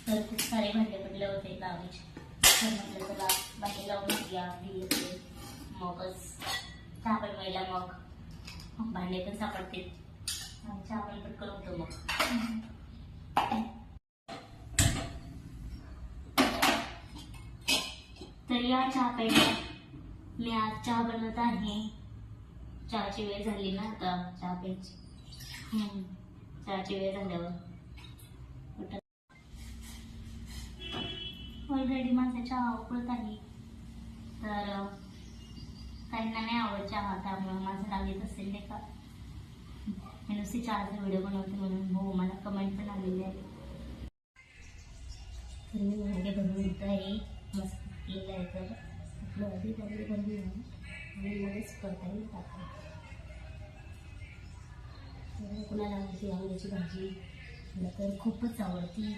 तर खूप सारे भांडे पडले होते लावायचे, तर म्हटलं चला भांडे लावून घ्या आधी येते, मगच चहा बनवायला मग भांडे पण सापडते आणि चहा पण पटकन होतो मग. तर या चहा प्यायला मी आज चहा बनवत आहे. चहाची वेळ झाली ना आता चहा प्यायची. चहाची वेळ झाल्यावर ऑलरेडी माझा चहा उकळत आहे, तर काहींना नाही आवडत चहा, त्यामुळे माझं राग येत असेल नाही का. मी नुसती चहाचा व्हिडिओ बनवते म्हणून हो मला कमेंट पण आलेली आहे. तर मी मागे बनवून घेत आहे, मस्त केलं आहे. तर आपलं आधी वगैरे बनवून आणि मगच करता येईल टाका. कुणाला आवडते वांग्याची भाजी, मला तर खूपच आवडती.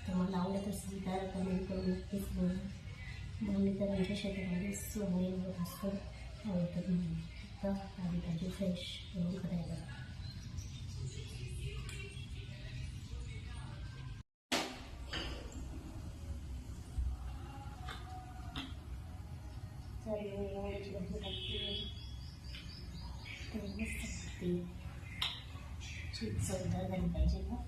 तर मला आवडत असेल तर कमेंट करून नक्कीच बोला. मग मी तर आमच्या शेतामध्येच वांगे वगैरे असतं आवडतात म्हणून तर आधी भाजी फ्रेश करून करायला. तर वांग्याची भाजी टाकते तर मस्त लागते. चवदार झाली पाहिजे का.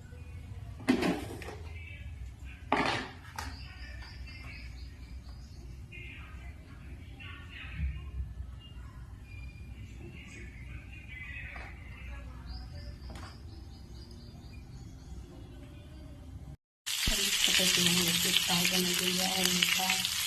काय बनवलेली आहे का